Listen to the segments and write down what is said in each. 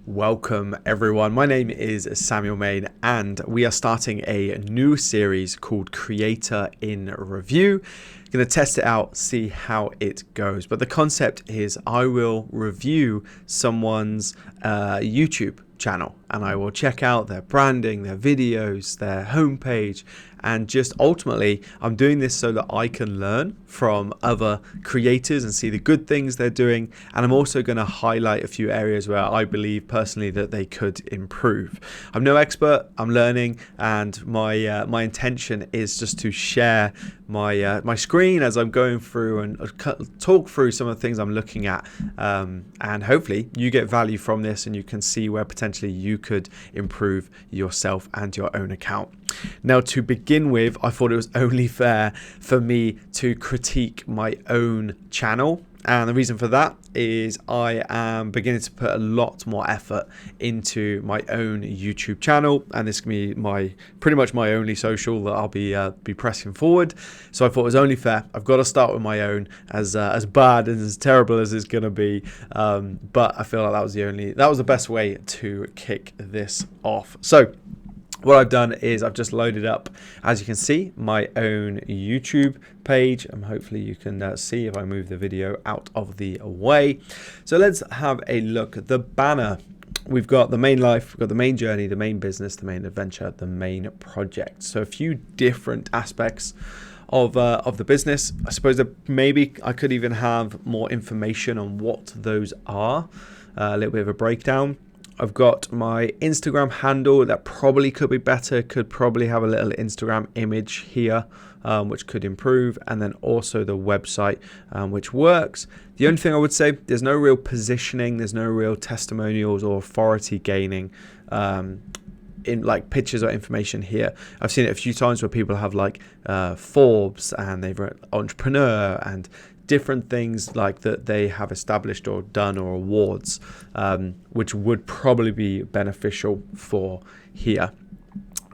Welcome everyone, my name is Samuel Main and we are starting a new series called Creator in Review. Going to test it out, see how it goes. But the concept is I will review someone's YouTube channel and I will check out their branding, their videos, their homepage, and just ultimately I'm doing this so that I can learn from other creators and see the good things they're doing. And I'm also going to highlight a few areas where I believe personally that they could improve. I'm no expert, I'm learning, and my intention is just to share my screen as I'm going through and talk through some of the things I'm looking at, and hopefully you get value from this and you can see where potentially you could improve yourself and your own account. Now, to begin with, I thought it was only fair for me to critique my own channel. And the reason for that is I am beginning to put a lot more effort into my own YouTube channel, and this can be pretty much my only social that I'll be pressing forward. So I thought it was only fair. I've got to start with my own, as bad and as terrible as it's gonna be. But I feel like that was the best way to kick this off. So what I've done is I've just loaded up, as you can see, my own YouTube page, and hopefully you can see if I move the video out of the way. So let's have a look at the banner. We've got the main life, we've got the main journey, the main business, the main adventure, the main project. So a few different aspects of the business. I suppose that maybe I could even have more information on what those are, a little bit of a breakdown. I've got my Instagram handle that probably could be better, could probably have a little Instagram image here, which could improve, and then also the website, which works. The only thing I would say, there's no real positioning, there's no real testimonials or authority gaining in like pictures or information here. I've seen it a few times where people have like Forbes and they've written entrepreneur and different things like that they have established or done, or awards, which would probably be beneficial for here.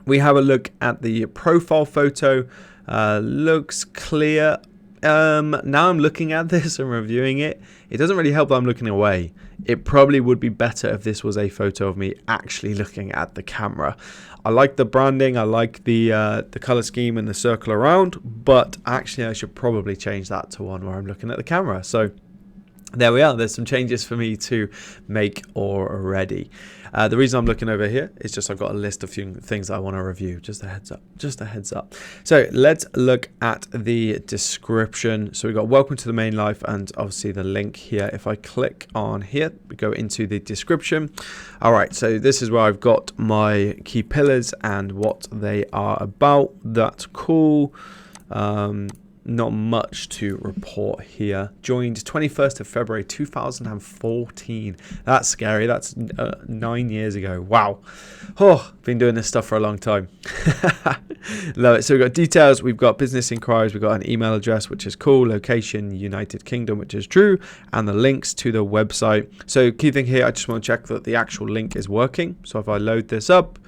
We have a look at the profile photo. Looks clear. Now I'm looking at this and reviewing it. It doesn't really help that I'm looking away. It probably would be better if this was a photo of me actually looking at the camera. I like the branding, I like the color scheme and the circle around, but actually I should probably change that to one where I'm looking at the camera. So there we are. There's some changes for me to make already. The reason I'm looking over here is just I've got a list of few things that I want to review. Just a heads up. So let's look at the description. So we've got welcome to the main life and obviously the link here. If I click on here, we go into the description. All right, so this is where I've got my key pillars and what they are about. That's cool. Not much to report here. Joined 21st of February 2014. That's scary. That's 9 years ago. Wow. Oh, been doing this stuff for a long time. Love it. So we've got details. We've got business inquiries. We've got an email address, which is cool. Location, United Kingdom, which is true. And the links to the website. So key thing here, I just want to check that the actual link is working. So if I load this up,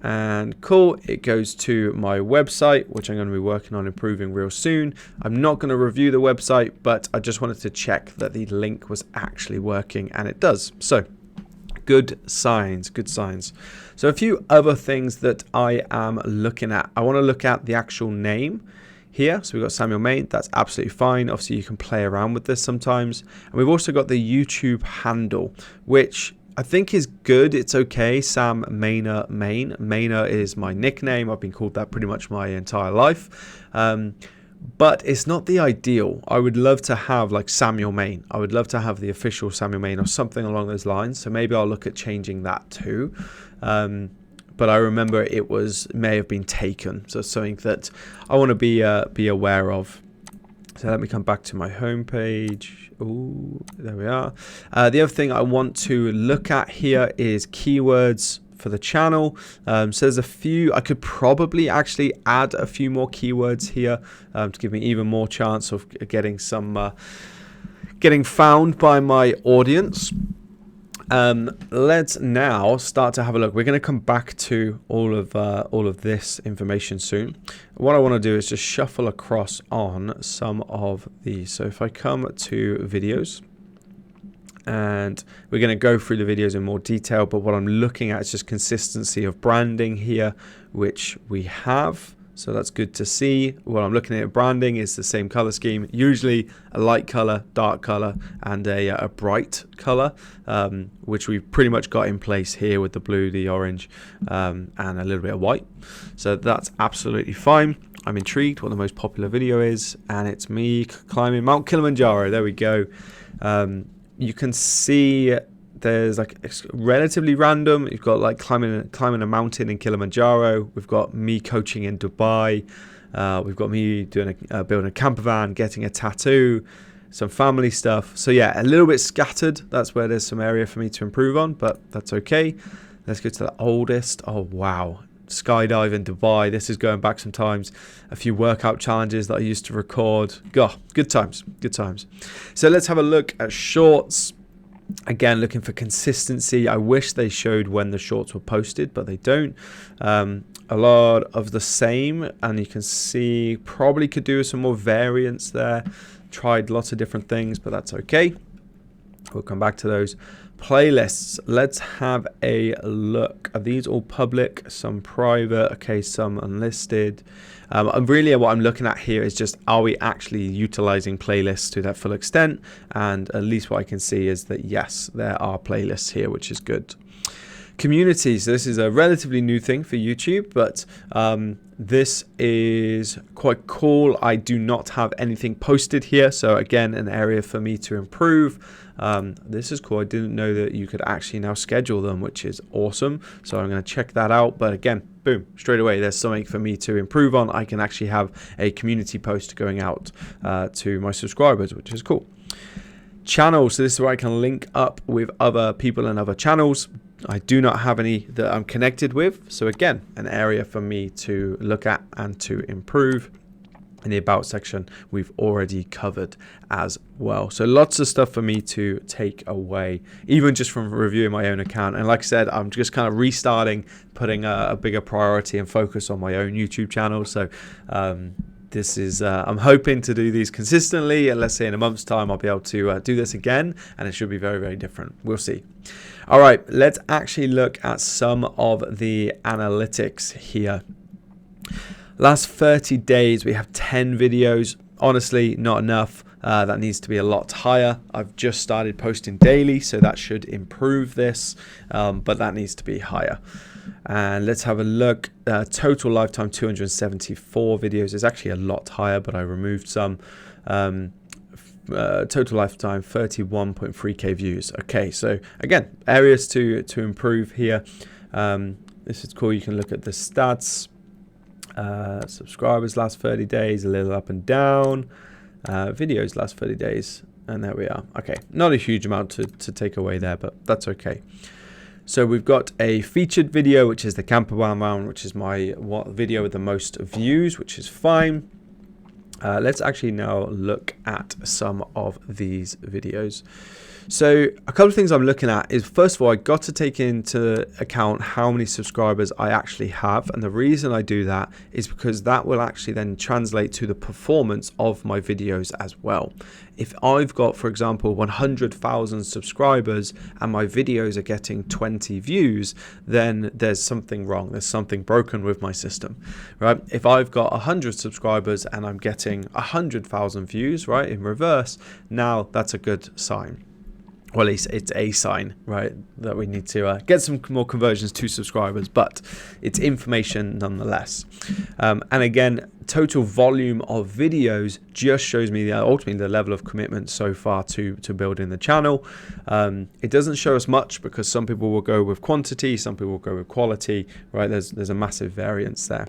and cool, it goes to my website, which I'm going to be working on improving real soon. I'm not going to review the website, but I just wanted to check that the link was actually working, and it does. So good signs. So a few other things that I am looking at. I want to look at the actual name here. So we've got Samuel Main. That's absolutely fine. Obviously you can play around with this sometimes. And we've also got the YouTube handle, which I think is good. It's okay. Sam Mainer Main. Mainer is my nickname. I've been called that pretty much my entire life. But it's not the ideal. I would love to have like Samuel Main. I would love to have the official Samuel Main or something along those lines. So maybe I'll look at changing that too. But I remember it may have been taken. So something that I want to be aware of. So let me come back to my homepage. Oh, there we are. The other thing I want to look at here is keywords for the channel. So there's a few. I could probably actually add a few more keywords here to give me even more chance of getting found by my audience. Let's now start to have a look. We're going to come back to all of this information soon. What I want to do is just shuffle across on some of these. So if I come to videos and we're going to go through the videos in more detail, but what I'm looking at is just consistency of branding here, which we have. So that's good to see. What I'm looking at branding is the same color scheme, usually a light color, dark color, and a bright color, which we've pretty much got in place here with the blue, the orange, and a little bit of white. So that's absolutely fine. I'm intrigued what the most popular video is, and it's me climbing Mount Kilimanjaro. There we go. You can see there's like, it's relatively random. You've got like climbing a mountain in Kilimanjaro. We've got me coaching in Dubai. We've got me doing building a camper van, getting a tattoo, some family stuff. So yeah, a little bit scattered. That's where there's some area for me to improve on, but that's okay. Let's go to the oldest. Oh wow, skydive in Dubai. This is going back some times. A few workout challenges that I used to record. God, good times, good times. So let's have a look at shorts. Again, looking for consistency. I wish they showed when the shorts were posted, but they don't. A lot of the same, and you can see probably could do some more variance there. Tried lots of different things, but that's okay. We'll come back to those. Playlists. Let's have a look. Are these all public? Some private. Okay, some unlisted. And really what I'm looking at here is just, are we actually utilizing playlists to their full extent? And at least what I can see is that yes, there are playlists here, which is good. Communities. This is a relatively new thing for YouTube, but this is quite cool. I do not have anything posted here, so again, an area for me to improve. This is cool. I didn't know that you could actually now schedule them, which is awesome. So I'm going to check that out. But again, boom, straight away, there's something for me to improve on. I can actually have a community post going out to my subscribers, which is cool. Channels. So this is where I can link up with other people and other channels. I do not have any that I'm connected with. So again, an area for me to look at and to improve. In the about section, we've already covered as well. So lots of stuff for me to take away, even just from reviewing my own account. And like I said, I'm just kind of restarting, putting a bigger priority and focus on my own YouTube channel. So this is, I'm hoping to do these consistently. And let's say in a month's time, I'll be able to do this again. And it should be very, very different. We'll see. All right, let's actually look at some of the analytics here. Last 30 days, we have 10 videos. Honestly, not enough. That needs to be a lot higher. I've just started posting daily, so that should improve this, but that needs to be higher. And let's have a look. Total lifetime 274 videos is actually a lot higher, but I removed some. Total lifetime 31.3k views. Okay, so again, areas to improve here. This is cool. You can look at the stats. Subscribers last 30 days, a little up and down. Videos last 30 days, and there we are. Okay, not a huge amount to take away there, but that's okay. So we've got a featured video, which is the camper van, which is my video with the most views, which is fine. Let's actually now look at some of these videos. So a couple of things I'm looking at is, first of all, I got to take into account how many subscribers I actually have. And the reason I do that is because that will actually then translate to the performance of my videos as well. If I've got, for example, 100,000 subscribers and my videos are getting 20 views, then there's something wrong. There's something broken with my system, right? If I've got 100 subscribers and I'm getting 100,000 views, right, in reverse, now that's a good sign. Well, at least it's a sign, right, that we need to get some more conversions to subscribers, but it's information nonetheless. And again, total volume of videos just shows me ultimately the level of commitment so far to building the channel. It doesn't show us much because some people will go with quantity, some people will go with quality, right? There's a massive variance there.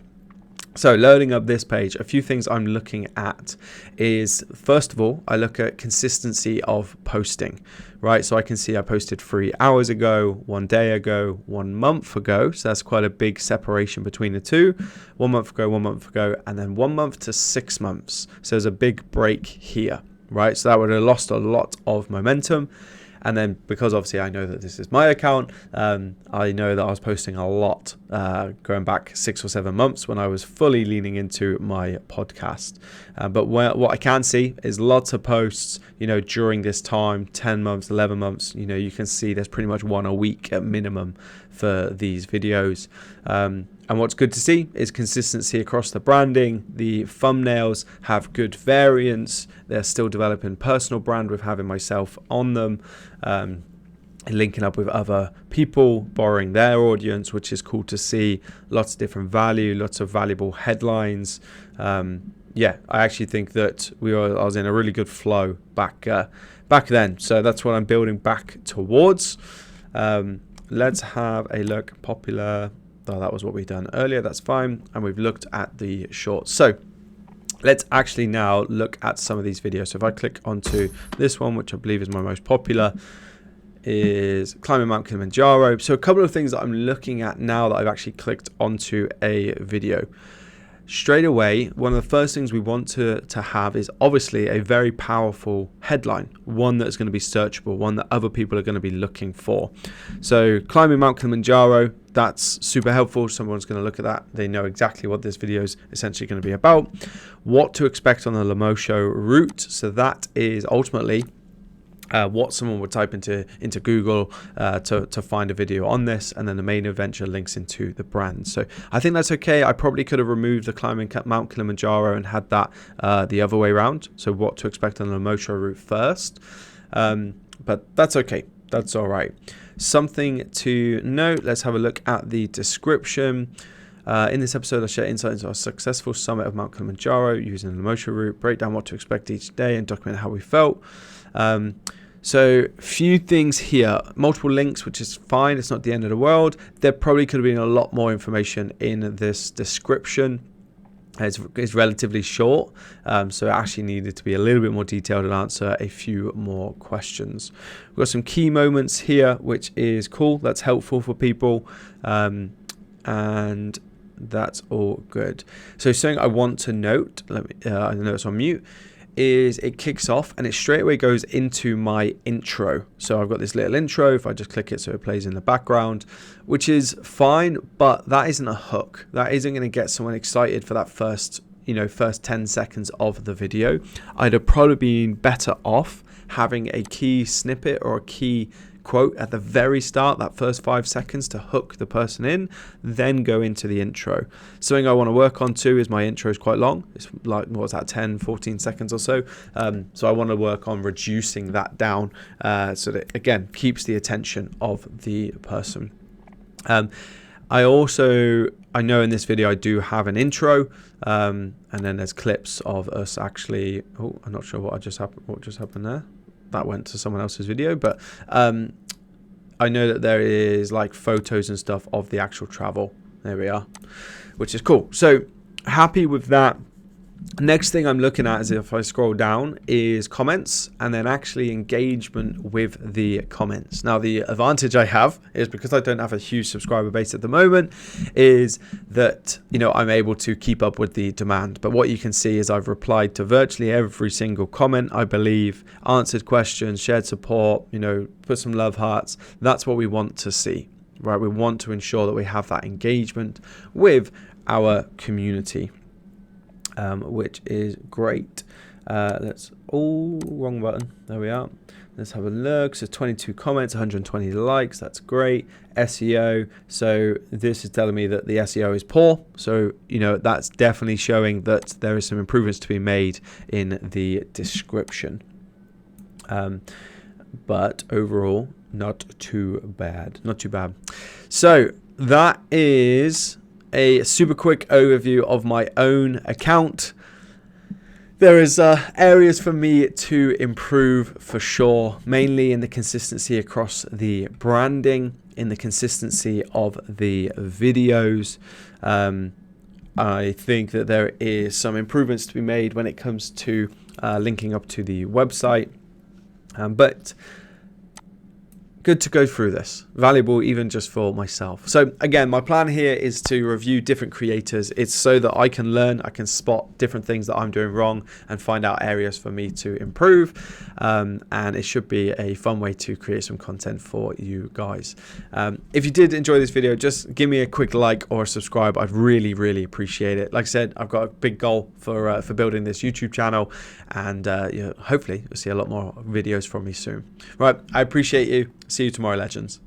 So loading up this page, a few things I'm looking at is, first of all, I look at consistency of posting, right? So I can see I posted 3 hours ago, 1 day ago, 1 month ago. So that's quite a big separation between the two. 1 month ago, 1 month ago, and then 1 month to 6 months. So there's a big break here, right? So that would have lost a lot of momentum. And then because obviously I know that this is my account, I know that I was posting a lot going back 6 or 7 months when I was fully leaning into my podcast. But what I can see is lots of posts, during this time, 10 months, 11 months, you can see there's pretty much one a week at minimum for these videos. And what's good to see is consistency across the branding. The thumbnails have good variance. They're still developing personal brand with having myself on them, linking up with other people, borrowing their audience, which is cool to see. Lots of different value, lots of valuable headlines. I actually think that I was in a really good flow back then. So that's what I'm building back towards. Let's have a look. Popular. Oh, that was what we've done earlier. That's fine. And we've looked at the shorts. So let's actually now look at some of these videos. So if I click onto this one, which I believe is my most popular, is climbing Mount Kilimanjaro. So a couple of things that I'm looking at now that I've actually clicked onto a video. Straight away, one of the first things we want to have is obviously a very powerful headline, one that's going to be searchable, one that other people are going to be looking for. So climbing Mount Kilimanjaro, that's super helpful. Someone's going to look at that. They know exactly what this video is essentially going to be about. What to expect on the Lemosho route. So that is ultimately what someone would type into Google to find a video on this, and then the main adventure links into the brand. So I think that's okay. I probably could have removed the climbing Mount Kilimanjaro and had that the other way around. So what to expect on the Lemosho route first, but that's okay. That's all right. Something to note. Let's have a look at the description. In this episode, I share insights into our successful summit of Mount Kilimanjaro using the Lemosho route, break down what to expect each day, and document how we felt. So few things here, multiple links, which is fine. It's not the end of the world. There probably could have been a lot more information in this description. It's relatively short, so it actually needed to be a little bit more detailed and answer a few more questions. We've got some key moments here, which is cool. That's helpful for people, and that's all good. So something I want to note, I know it's on mute, is it kicks off and it straight away goes into my intro. So I've got this little intro. If I just click it, so it plays in the background, which is fine, but that isn't a hook. That isn't going to get someone excited for that first 10 seconds of the video. I'd have probably been better off having a key snippet or a key quote at the very start, that first 5 seconds, to hook the person in, then go into the intro. Something I want to work on too is my intro is quite long. It's like, what's that, 10-14 seconds or so. So I want to work on reducing that down so that, again, keeps the attention of the person. I know in this video I do have an intro, and then there's clips of us actually. Oh, I'm not sure what just happened there. That went to someone else's video, but I know that there is like photos and stuff of the actual travel. There we are, which is cool. So happy with that. Next thing I'm looking at is, if I scroll down, is comments, and then actually engagement with the comments. Now, the advantage I have is, because I don't have a huge subscriber base at the moment, is that, I'm able to keep up with the demand. But what you can see is I've replied to virtually every single comment, I believe, answered questions, shared support, put some love hearts. That's what we want to see, right? We want to ensure that we have that engagement with our community. Which is great. Wrong button. There we are. Let's have a look. So 22 comments, 120 likes. That's great. SEO. So this is telling me that the SEO is poor. So, that's definitely showing that there is some improvements to be made in the description. But overall, not too bad. Not too bad. So that is a super quick overview of my own account. There is areas for me to improve for sure, mainly in the consistency across the branding, in the consistency of the videos. I think that there is some improvements to be made when it comes to linking up to the website. But good to go through this. Valuable even just for myself. So again, my plan here is to review different creators. It's so that I can learn, I can spot different things that I'm doing wrong and find out areas for me to improve. And it should be a fun way to create some content for you guys. If you did enjoy this video, just give me a quick like or subscribe. I'd really, really appreciate it. Like I said, I've got a big goal for building this YouTube channel, and hopefully you'll see a lot more videos from me soon. Right, I appreciate you. See you tomorrow, legends.